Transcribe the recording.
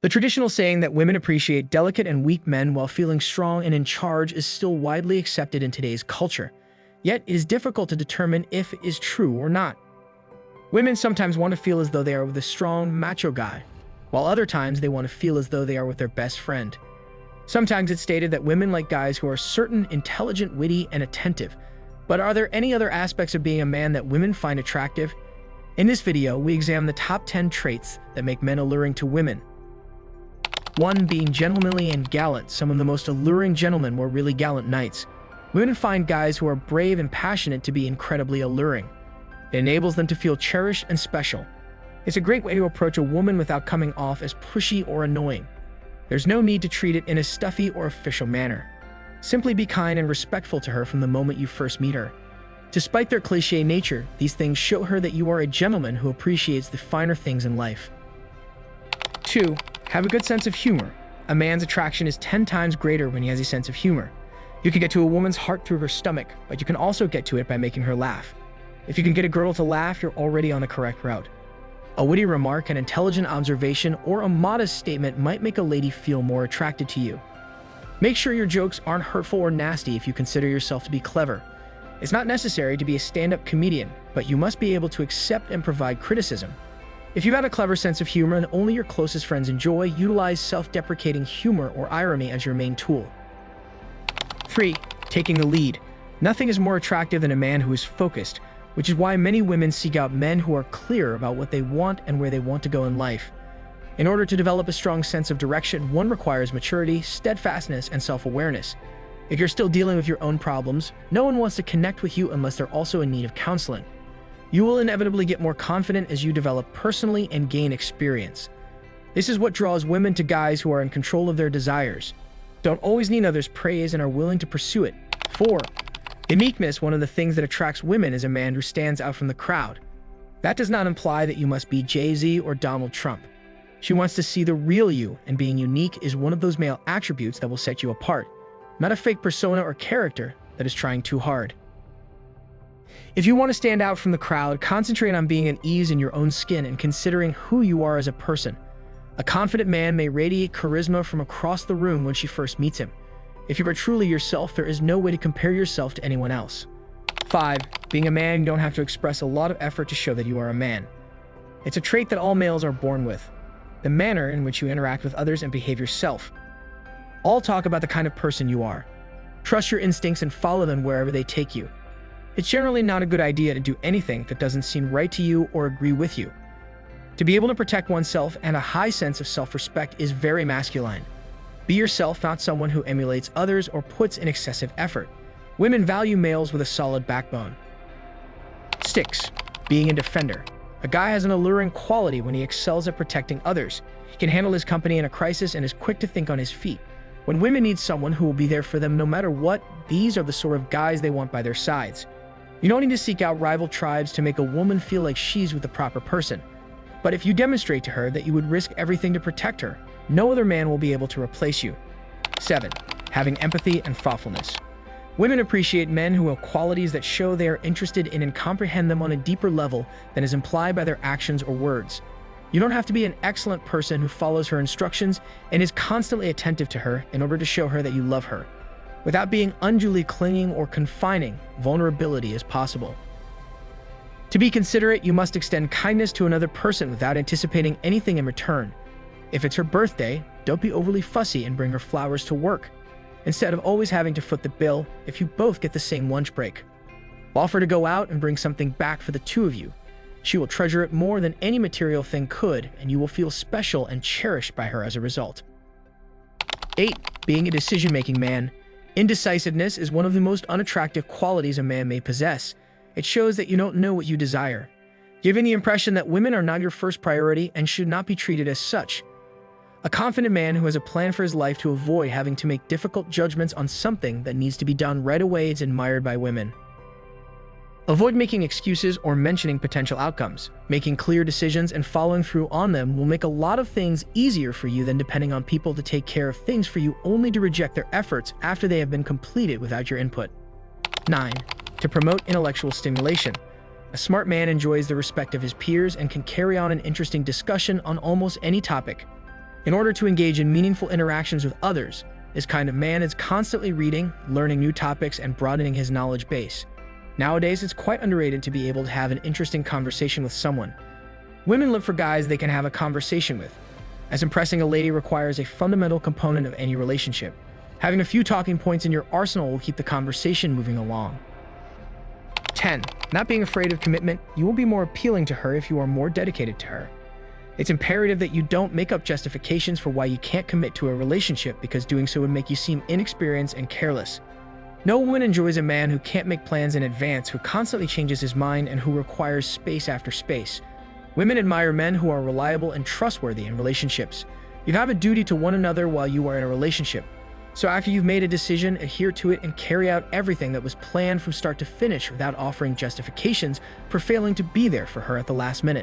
The traditional saying that women appreciate delicate and weak men while feeling strong and in charge is still widely accepted in today's culture. Yet, it is difficult to determine if it is true or not. Women sometimes want to feel as though they are with a strong, macho guy, while other times they want to feel as though they are with their best friend. Sometimes it's stated that women like guys who are certain, intelligent, witty, and attentive. But are there any other aspects of being a man that women find attractive? In this video, we examine the top 10 traits that make men alluring to women. 1. Being gentlemanly and gallant. Some of the most alluring gentlemen were really gallant knights. Women find guys who are brave and passionate to be incredibly alluring. It enables them to feel cherished and special. It's a great way to approach a woman without coming off as pushy or annoying. There's no need to treat it in a stuffy or official manner. Simply be kind and respectful to her from the moment you first meet her. Despite their cliché nature, these things show her that you are a gentleman who appreciates the finer things in life. 2. Have a good sense of humor. A man's attraction is 10 times greater when he has a sense of humor. You can get to a woman's heart through her stomach, but you can also get to it by making her laugh. If you can get a girl to laugh, you're already on the correct route. A witty remark, an intelligent observation, or a modest statement might make a lady feel more attracted to you. Make sure your jokes aren't hurtful or nasty if you consider yourself to be clever. It's not necessary to be a stand-up comedian, but you must be able to accept and provide criticism. If you've got a clever sense of humor and only your closest friends enjoy, utilize self-deprecating humor or irony as your main tool. 3. Taking the lead. Nothing is more attractive than a man who is focused, which is why many women seek out men who are clear about what they want and where they want to go in life. In order to develop a strong sense of direction, one requires maturity, steadfastness, and self-awareness. If you're still dealing with your own problems, no one wants to connect with you unless they're also in need of counseling. You will inevitably get more confident as you develop personally and gain experience. This is what draws women to guys who are in control of their desires, don't always need others' praise, and are willing to pursue it. 4. In meekness, one of the things that attracts women is a man who stands out from the crowd. That does not imply that you must be Jay-Z or Donald Trump. She wants to see the real you, and being unique is one of those male attributes that will set you apart, not a fake persona or character that is trying too hard. If you want to stand out from the crowd, concentrate on being at ease in your own skin and considering who you are as a person. A confident man may radiate charisma from across the room when she first meets him. If you are truly yourself, there is no way to compare yourself to anyone else. 5. Being a man, you don't have to express a lot of effort to show that you are a man. It's a trait that all males are born with. The manner in which you interact with others and behave yourself. All talk about the kind of person you are. Trust your instincts and follow them wherever they take you. It's generally not a good idea to do anything that doesn't seem right to you or agree with you. To be able to protect oneself and a high sense of self-respect is very masculine. Be yourself, not someone who emulates others or puts in excessive effort. Women value males with a solid backbone. 6. Being a defender. A guy has an alluring quality when he excels at protecting others. He can handle his company in a crisis and is quick to think on his feet. When women need someone who will be there for them no matter what, these are the sort of guys they want by their sides. You don't need to seek out rival tribes to make a woman feel like she's with the proper person. But if you demonstrate to her that you would risk everything to protect her, no other man will be able to replace you. 7. Having empathy and thoughtfulness. Women appreciate men who have qualities that show they are interested in and comprehend them on a deeper level than is implied by their actions or words. You don't have to be an excellent person who follows her instructions and is constantly attentive to her in order to show her that you love her. Without being unduly clinging or confining, vulnerability is possible. To be considerate, you must extend kindness to another person without anticipating anything in return. If it's her birthday, don't be overly fussy and bring her flowers to work, instead of always having to foot the bill if you both get the same lunch break. Offer to go out and bring something back for the two of you. She will treasure it more than any material thing could, and you will feel special and cherished by her as a result. 8. Being a decision-making man. Indecisiveness is one of the most unattractive qualities a man may possess. It shows that you don't know what you desire, giving the impression that women are not your first priority and should not be treated as such. A confident man who has a plan for his life to avoid having to make difficult judgments on something that needs to be done right away is admired by women. Avoid making excuses or mentioning potential outcomes. Making clear decisions and following through on them will make a lot of things easier for you than depending on people to take care of things for you only to reject their efforts after they have been completed without your input. 9. To promote intellectual stimulation. A smart man enjoys the respect of his peers and can carry on an interesting discussion on almost any topic. In order to engage in meaningful interactions with others, this kind of man is constantly reading, learning new topics, and broadening his knowledge base. Nowadays, it's quite underrated to be able to have an interesting conversation with someone. Women look for guys they can have a conversation with, as impressing a lady requires a fundamental component of any relationship. Having a few talking points in your arsenal will keep the conversation moving along. 10. Not being afraid of commitment. You will be more appealing to her if you are more dedicated to her. It's imperative that you don't make up justifications for why you can't commit to a relationship, because doing so would make you seem inexperienced and careless. No woman enjoys a man who can't make plans in advance, who constantly changes his mind, and who requires space after space. Women admire men who are reliable and trustworthy in relationships. You have a duty to one another while you are in a relationship. So after you've made a decision, adhere to it and carry out everything that was planned from start to finish without offering justifications for failing to be there for her at the last minute.